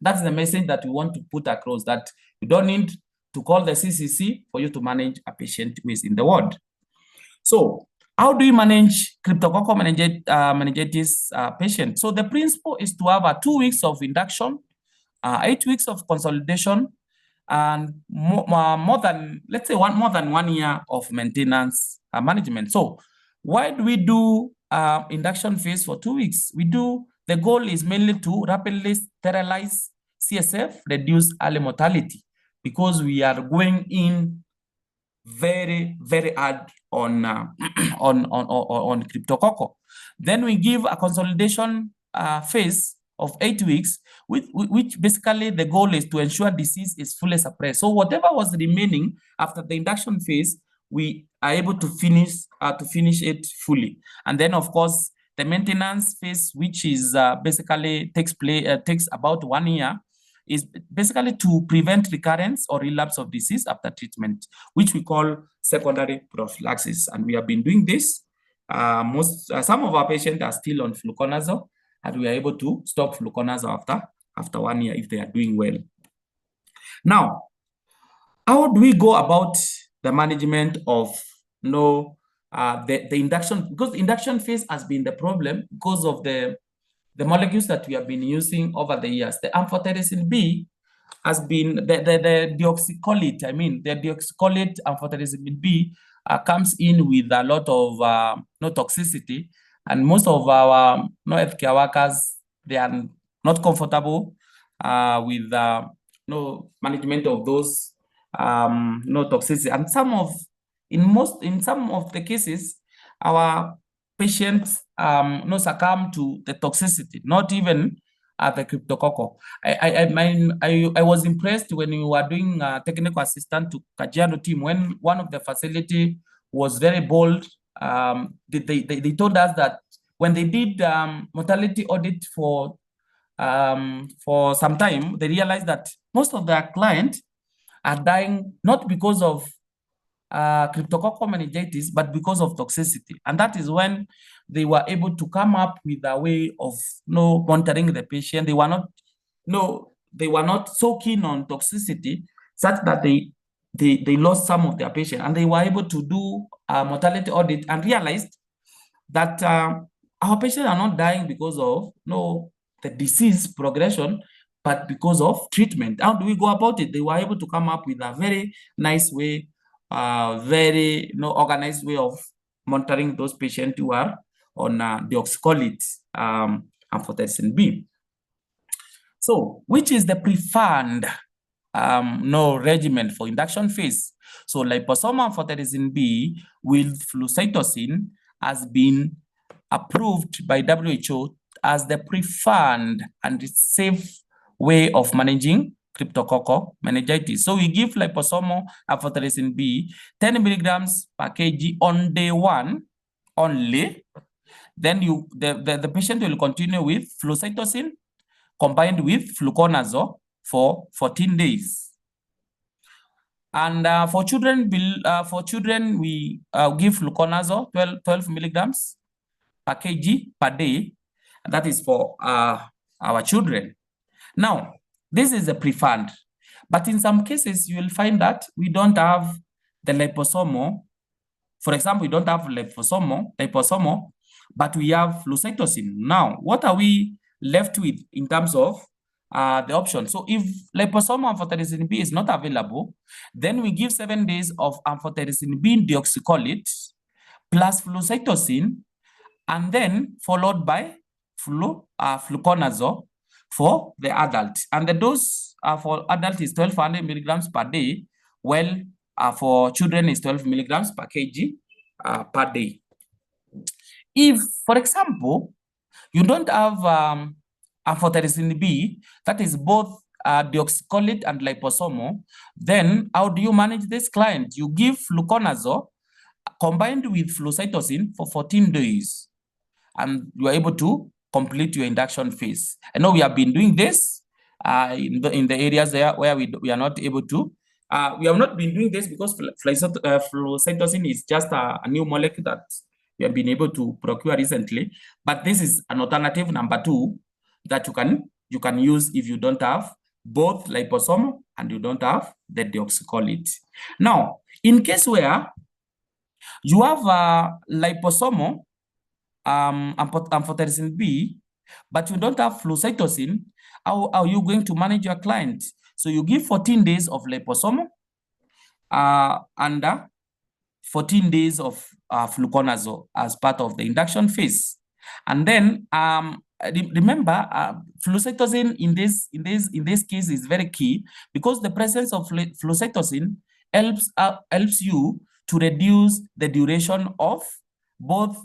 that's the message that we want to put across, that you don't need to call the CCC for you to manage a patient who is in the ward. So how do you manage cryptococcal meningitis patient? So the principle is to have 2 weeks of induction, 8 weeks of consolidation, and more than, let's say, more than 1 year of maintenance management. So why do we do induction phase for 2 weeks? The goal is mainly to rapidly sterilize CSF, reduce early mortality, because we are going in very, very hard on cryptococcal. Then we give a consolidation phase of 8 weeks, which basically the goal is to ensure disease is fully suppressed. So whatever was remaining after the induction phase, we are able to finish it fully. And then, of course, the maintenance phase, which is basically takes about 1 year, is basically to prevent recurrence or relapse of disease after treatment, which we call secondary prophylaxis. And we have been doing this. Some of our patients are still on fluconazole, and we are able to stop fluconazole after 1 year if they are doing well. Now, how do we go about the management of the induction? Because the induction phase has been the problem because of the molecules that we have been using over the years. The amphotericin B has been the deoxycholate. The deoxycholate amphotericin B comes in with a lot of toxicity, and most of our healthcare workers, they are not comfortable with management of those toxicity. And in some of the cases, our patients succumb to the toxicity, not even the cryptococcal. I was impressed when we were doing technical assistant to Kajiado team, when one of the facility was very bold. They told us that when they did mortality audit for some time, they realized that most of their clients are dying not because of cryptococcal meningitis, but because of toxicity. And that is when they were able to come up with a way of monitoring the patient. They were not so keen on toxicity, such that they lost some of their patients, and they were able to do a mortality audit and realized that our patients are not dying because of the disease progression, but because of treatment. How do we go about it? They were able to come up with a very nice way, very organized way of monitoring those patients who are on deoxycholate amphotericin B. So, which is the preferred regimen for induction phase? So, liposomal amphotericin B with flucytosine has been approved by WHO as the preferred and safe way of managing cryptococcal meningitis. So we give liposomal amphotericin B 10 milligrams per kg on day 1 only. Then the patient will continue with flucytosine combined with fluconazole for 14 days. And for children, we give fluconazole 12 milligrams per kg per day. And that is for our children. Now, this is the preferred, but in some cases, you will find that we don't have the liposomal. For example, we don't have liposomal, but we have flucytosine. Now, what are we left with in terms of the option? So if liposomal amphotericin B is not available, then we give 7 days of amphotericin B deoxycholate plus flucytosine, and then followed by fluconazole for the adult. And the dose for adult is 1200 milligrams per day, while for children is 12 milligrams per kg per day. If, for example, you don't have amphotericin B, that is both deoxycholate and liposomal, then how do you manage this client? You give fluconazole combined with flucytosine for 14 days. and you are able to complete your induction phase. I know we have been doing this in the areas there where we are not able to. We have not been doing this because flucytosine is just a new molecule that we have been able to procure recently. But this is an alternative number 2 that you can use if you don't have both liposomal and you don't have the deoxycholate. Now, in case where you have a liposomal amphotericin B, but you don't have flucytosine, how are you going to manage your client? So you give 14 days of liposomal and 14 days of fluconazole as part of the induction phase. And then remember, flucytosine in this case is very key because the presence of flucytosine helps you to reduce the duration of both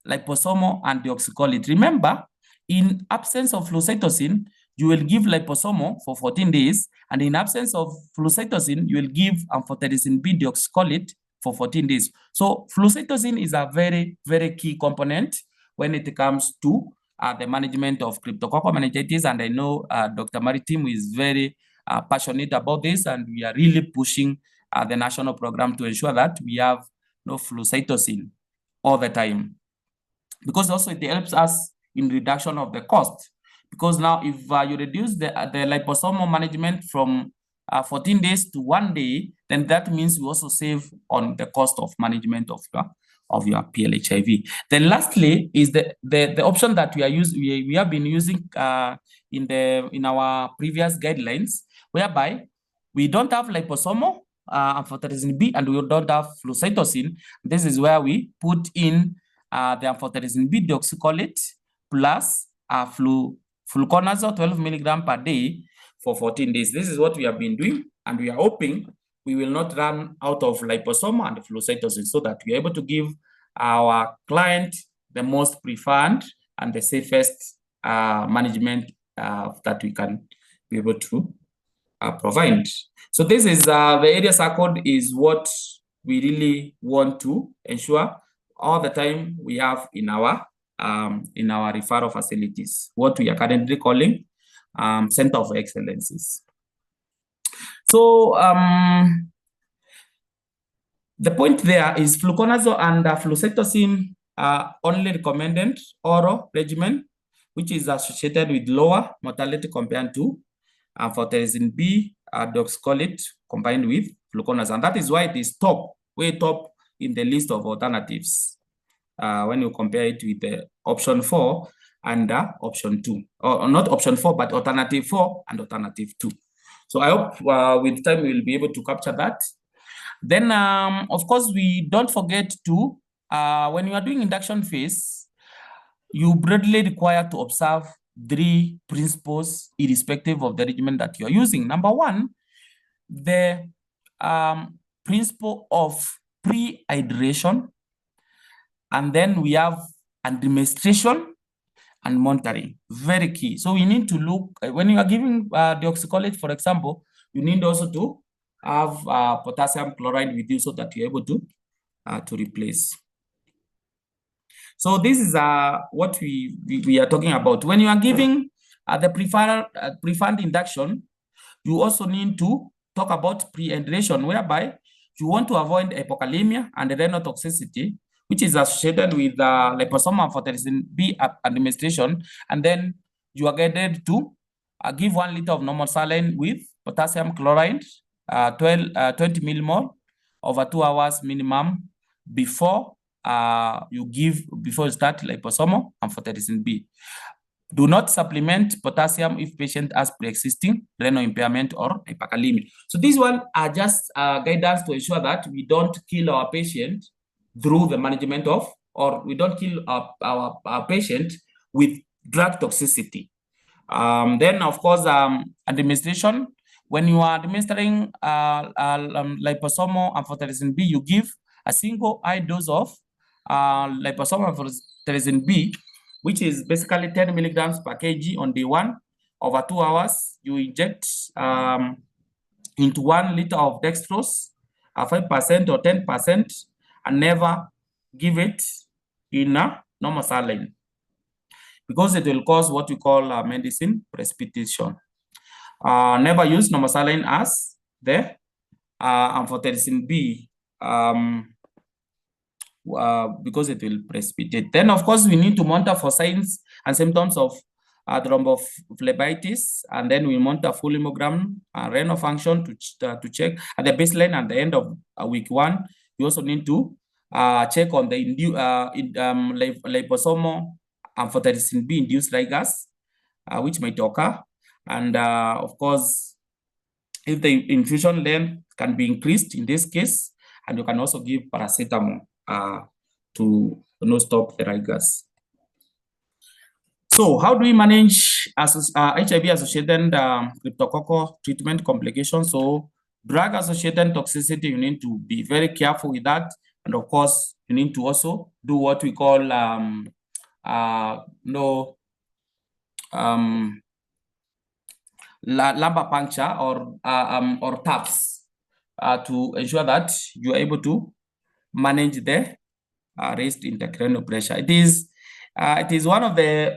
liposomal and deoxycholate. Remember, in absence of flucytosine, you will give liposomal for 14 days, and in absence of flucytosine, you will give amphotericin B deoxycholate for 14 days. So flucytosine is a very, very key component when it comes to the management of cryptococcal meningitis, and I know Dr. Maritim is very passionate about this, and we are really pushing the national program to ensure that we have no flucytosine all the time, because also it helps us in reduction of the cost. Because now if you reduce the liposomal management from 14 days to 1 day, then that means we also save on the cost of management of your PLHIV. Then lastly is the option that we have been using in our previous guidelines, whereby we don't have liposomal amphotericin B and we don't have flucytosine. This is where we put in the amphotericin B deoxycholate plus fluconazole 12 milligram per day for 14 days. This is what we have been doing, and we are hoping we will not run out of liposomal and flucytosine, so that we are able to give our client the most preferred and the safest management that we can be able to provide. So this is the area circled is what we really want to ensure all the time we have in our referral facilities, what we are currently calling Center of Excellences. So the point there is fluconazole and flucytosine are only recommended oral regimen, which is associated with lower mortality compared to amphotericin B deoxycholate combined with fluconazole. And that is why it is way top in the list of alternatives when you compare it with the option 4 and option 2, or not option 4, but alternative 4 and alternative 2. So I hope with time we will be able to capture that. Then, of course, we don't forget to, when you are doing induction phase, you broadly require to observe 3 principles irrespective of the regimen that you are using. Number 1, the principle of pre-hydration, and then we have administration and monitoring, very key. So we need to look, when you are giving deoxycholate, for example, you need also to have potassium chloride with you so that you're able to replace. So this is what we are talking about. When you are giving the preferred induction, you also need to talk about pre-hydration, whereby you want to avoid hypokalemia and renal toxicity, which is associated with liposomal amphotericin B administration, and then you are guided to give 1 liter of normal saline with potassium chloride, 20 millimole over 2 hours minimum before you start liposomal amphotericin B. Do not supplement potassium if patient has pre-existing renal impairment or hyperkalemia. So these one are just guidance to ensure that we don't kill our patient through the management of, or we don't kill our patient with drug toxicity. Then, of course, administration. When you are administering liposomal amphotericin B, you give a single high dose of liposomal amphotericin B, which is basically 10 milligrams per kg on day 1. Over 2 hours, you inject into 1 liter of dextrose, 5% or 10%, and never give it in a normal saline. because it will cause what we call medicine precipitation. Never use normosaline as the amphotericin B because it will precipitate. Then, of course, we need to monitor for signs and symptoms of thrombophlebitis, and then we monitor full hemogram, renal function to check at the baseline at the end of week 1. We also need to check on the liposomal amphotericin B induced Rigas, which might occur, and of course, if the infusion length can be increased in this case, and you can also give paracetamol to stop the Rigas. So how do we manage HIV-associated cryptococcal treatment complications? So drug-associated toxicity, you need to be very careful with that. And of course, you need to also do what we call lumbar puncture or taps to ensure that you are able to manage the raised intracranial pressure. It is one of the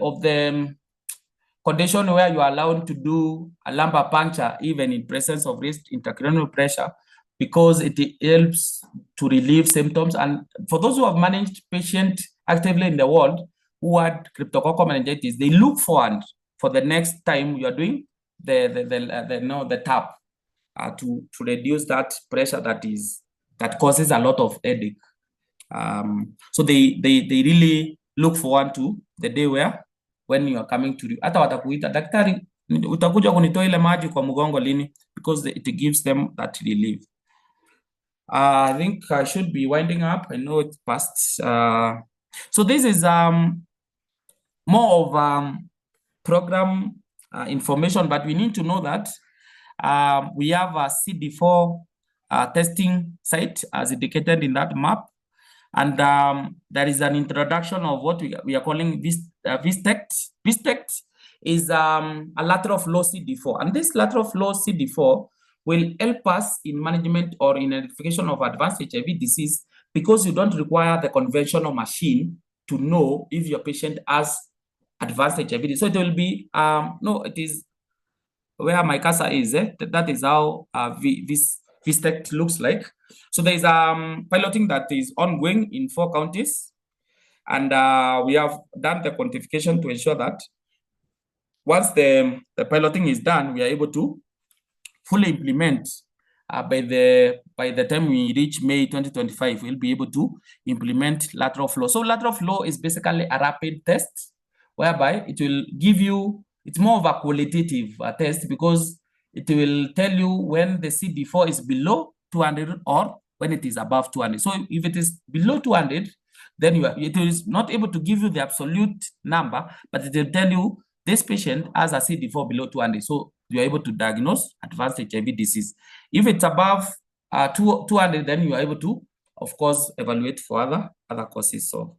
condition where you are allowed to do a lumbar puncture even in presence of raised intracranial pressure, because it helps to relieve symptoms. And for those who have managed patients actively in the world who had cryptococcal meningitis, they look forward for the next time you are doing the tap to reduce that pressure that causes a lot of headache. So they really look forward to the day when you are coming to hata watakuita daktari, utakuja kunitoa ile maji kwa mgongo lini, because it gives them that relief. I think I should be winding up. I know it's past. So this is more of program information, but we need to know that we have a CD4 testing site as indicated in that map. And there is an introduction of what we are calling VISTECT. VISTECT is a lateral flow CD4. And this lateral flow CD4 will help us in management or in identification of advanced HIV disease, because you don't require the conventional machine to know if your patient has advanced HIV disease. So it will be, it is where my cursor is. That is how VISTECT looks like. So there is piloting that is ongoing in 4 counties, and we have done the quantification to ensure that once the piloting is done, we are able to fully implement by the time we reach May 2025. We'll be able to implement lateral flow. So lateral flow is basically a rapid test whereby it will give you, it's more of a qualitative test, because it will tell you when the CD4 is below 200 or when it is above 200. So if it is below 200, then it is not able to give you the absolute number, but it will tell you this patient has a CD4 below 200. So you are able to diagnose advanced HIV disease. If it's above 200, then you are able to, of course, evaluate for other causes of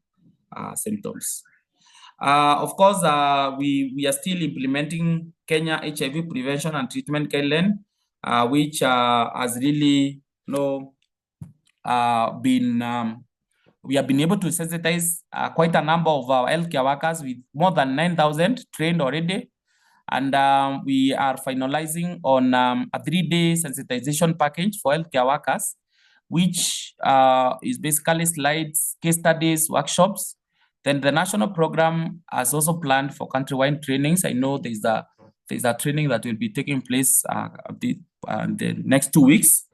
symptoms. Of course, we are still implementing Kenya HIV prevention and treatment guideline, which has really we have been able to sensitize quite a number of our healthcare workers, with more than 9,000 trained already. And we are finalizing on a 3-day sensitization package for healthcare workers, which is basically slides, case studies, workshops. Then the national program has also planned for countrywide trainings. I know there's a training that will be taking place in the next 2 weeks.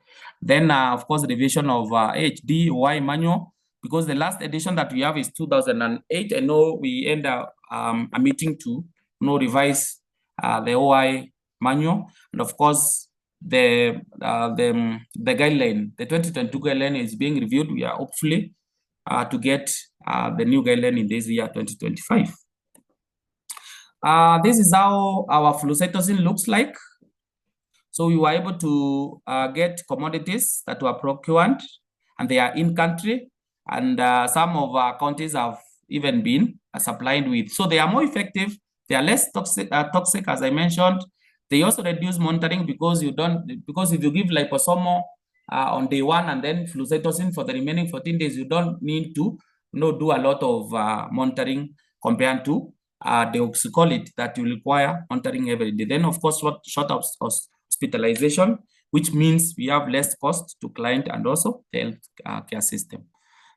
Then, of course, the revision of AHD OI manual, because the last edition that we have is 2008. I know we end up a meeting to revise the OI manual, and of course the guideline, the 2022 guideline is being reviewed. We are hopefully to get the new guideline in this year 2025. This is how our flucytosine looks like. So we were able to get commodities that were procured, and they are in country, and some of our counties have even been supplied with. So they are more effective. They are less toxic, as I mentioned. They also reduce monitoring, because if you give liposomal on day 1 and then flucytosine for the remaining 14 days, you don't need to do a lot of monitoring compared to deoxycolate that will require monitoring every day. Then, of course, short of hospitalization, which means we have less cost to client and also the health care system.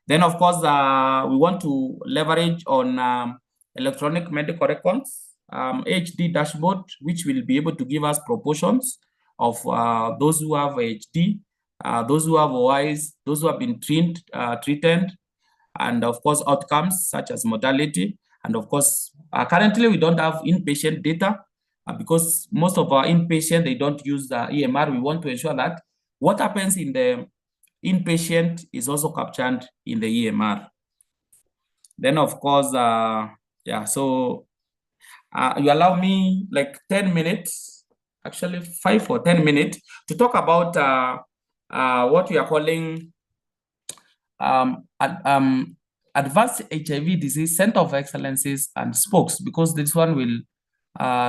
Then, of course, we want to leverage on electronic medical records, AHD dashboard, which will be able to give us proportions of those who have AHD, those who have OIs, those who have been treated, and of course, outcomes such as mortality. And of course, currently we don't have inpatient data because most of our inpatient, they don't use the EMR. We want to ensure that what happens in the inpatient is also captured in the EMR. Then, of course, yeah, so you allow me like 10 minutes, actually 5 or 10 minutes, to talk about what we are calling advanced HIV disease center of excellences and spokes, because this one will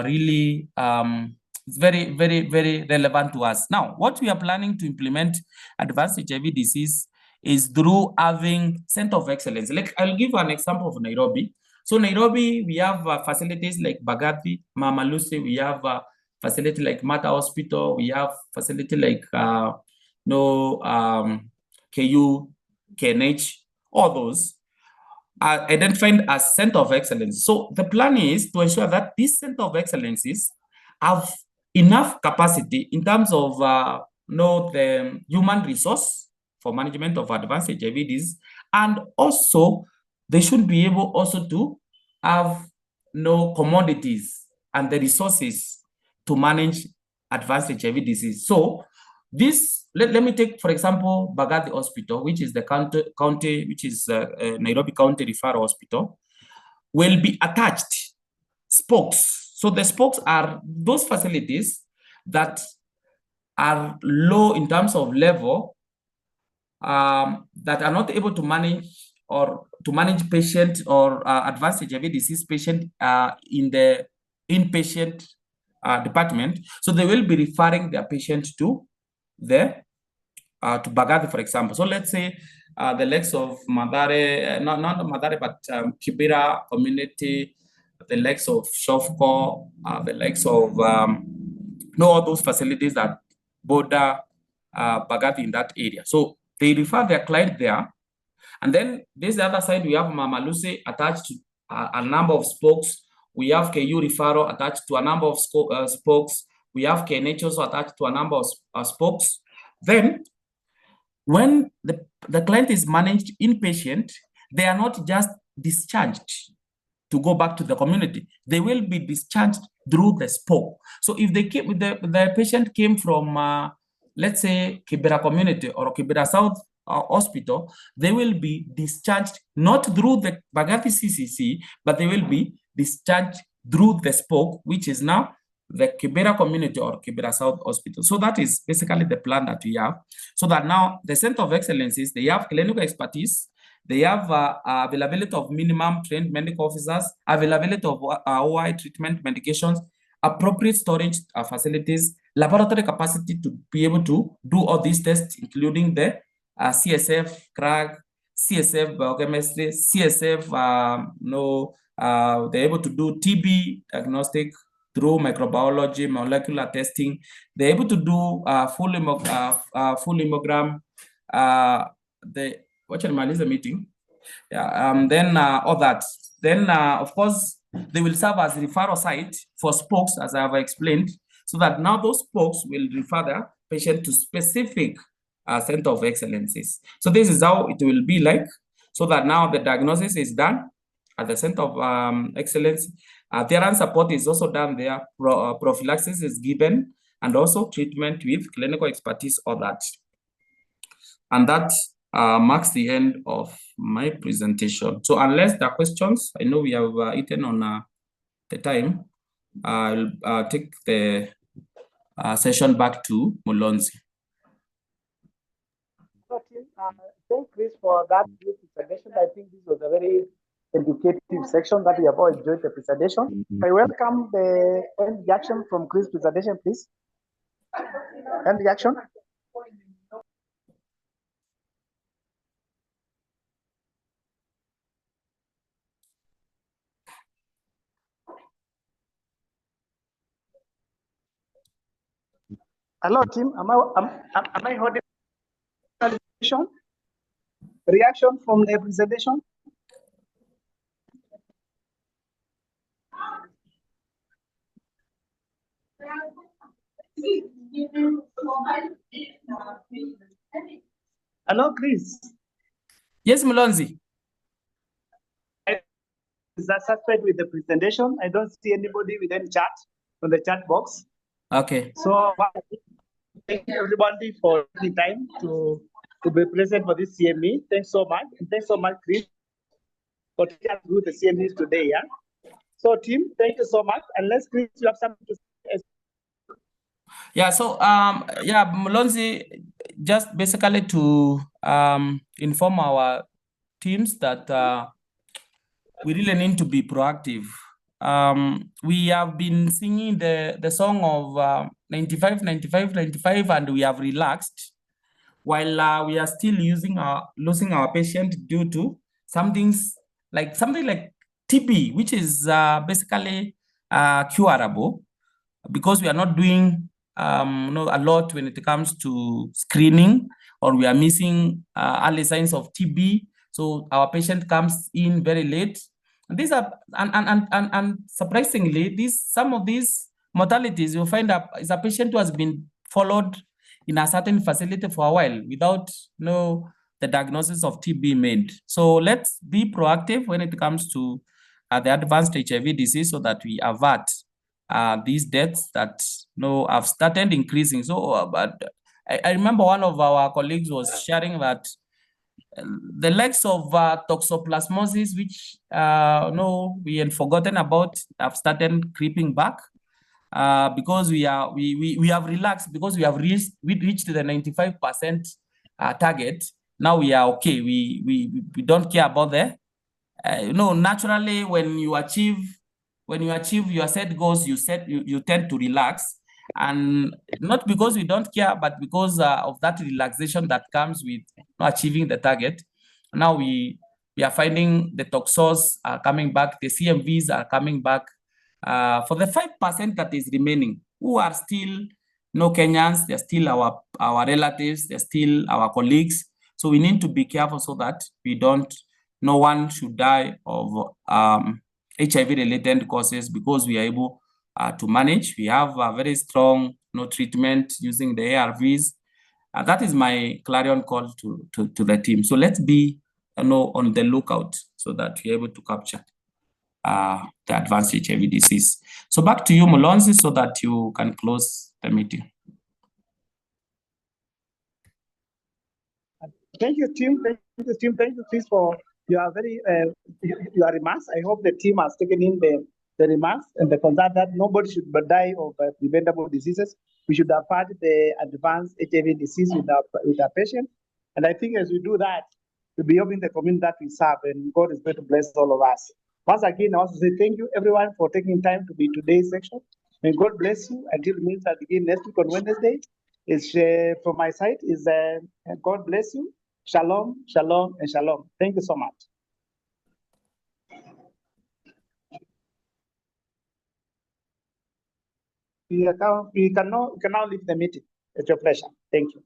really it's very, very, very relevant to us. Now, what we are planning to implement advanced HIV disease is through having center of excellence. Like, I'll give an example of Nairobi. So Nairobi, we have facilities like Bagathi, Mama Lucy, we have a facility like Mata Hospital, we have facility like KU, KNH, all those are identified as center of excellence. So the plan is to ensure that these center of excellences have enough capacity in terms of the human resource for management of advanced HIV disease, and also they should be able also to have commodities and the resources to manage advanced HIV disease. So this, let me take, for example, Bagathi Hospital, which is the county, which is Nairobi County Referral Hospital, will be attached spokes. So the spokes are those facilities that are low in terms of level, that are not able to manage or to manage patient or advanced HIV disease patient in the inpatient department. So they will be referring their patient to to Bagathi, for example. So let's say the likes of Madare, not Madare, but Kibera community, the likes of Shofko, the likes of all those facilities that border Bagathi in that area. So they refer their client there. And then this the other side, we have Mama Lucy attached to a number of spokes. We have KU referral attached to a number of spokes. We have KNH also attached to a number of spokes. Then, when the client is managed inpatient, they are not just discharged to go back to the community. They will be discharged through the spoke. So if they came, the patient came from, let's say, Kibera community or Kibera South Hospital, they will be discharged not through the Bagathi CCC, but they will be discharged through the spoke, which is now the Kibera community or Kibera South Hospital. So that is basically the plan that we have. So that now the Center of Excellences, they have clinical expertise, they have availability of minimum trained medical officers, availability of OI treatment medications, appropriate storage facilities, laboratory capacity to be able to do all these tests, including the CSF, CRAG, CSF biochemistry, CSF, they're able to do TB diagnostic through microbiology, molecular testing. They're able to do full hemogram. What is the meeting? Yeah, then all that. Then, of course, they will serve as referral site for spokes, as I have explained, so that now those spokes will refer the patient to specific center of excellences. So this is how it will be like, so that now the diagnosis is done at the center of excellence. Therapy support is also done there. Prophylaxis is given, and also treatment with clinical expertise or that. And that marks the end of my presentation. So unless there are questions, I know we have eaten on the time, I'll take the session back to Mulonzi. Okay, thank Chris for that good presentation. I think this was a very educative section that we have all enjoyed the presentation. I welcome the end reaction from Chris' presentation, please. End reaction. Hello, team. Am I holding reaction from the presentation? Hello, Chris. Yes, Mlonzi. Is that satisfied with the presentation? I don't see anybody with any chat on the chat box. Okay. So thank you everybody for the time to be present for this CME. Thanks so much. And thanks so much, Chris, for taking us through the CMEs today. Yeah. So team, thank you so much. Unless Chris, you have something to say. Yeah, so yeah, Mlonzi, just basically to inform our teams that we really need to be proactive. We have been singing the song of 95, 95, 95, and we have relaxed while we are still losing our patient due to something like TB, which is basically curable, because we are not doing a lot when it comes to screening, or we are missing early signs of TB. So our patient comes in very late. And these are and surprisingly, some of these mortalities you'll find that is a patient who has been followed in a certain facility for a while without the diagnosis of TB made. So let's be proactive when it comes to the advanced HIV disease, so that we avert these deaths that have started increasing. So, but I remember one of our colleagues was sharing that the likes of toxoplasmosis, which we had forgotten about, have started creeping back because we have relaxed, because we reached the 95% target. Now we are okay. We don't care about the naturally when you achieve your set goals, you tend to relax, and not because we don't care, but because of that relaxation that comes with achieving the target. Now we are finding the toxos are coming back, the CMVs are coming back. For the 5% that is remaining, who are still Kenyans, they're still our relatives, they're still our colleagues. So we need to be careful so that no one should die of HIV-related causes, because we are able to manage. We have a very strong treatment using the ARVs. That is my clarion call to the team. So let's be on the lookout so that we're able to capture the advanced HIV disease. So back to you, Mlonzi, so that you can close the meeting. Thank you, team. Thank you, team. Thank you, Chris, for your your remarks. I hope the team has taken in the remarks and the concern that nobody should die of preventable diseases. We should avoid the advanced HIV disease with our patients. And I think as we do that, we'll be helping the community that we serve, and God is going to bless all of us. Once again, I also say thank you, everyone, for taking time to be today's section. May God bless you until we meet again next week on Wednesday. It's from my side is God bless you. Shalom, shalom, and shalom. Thank you so much. You can now leave the meeting. It's your pleasure. Thank you.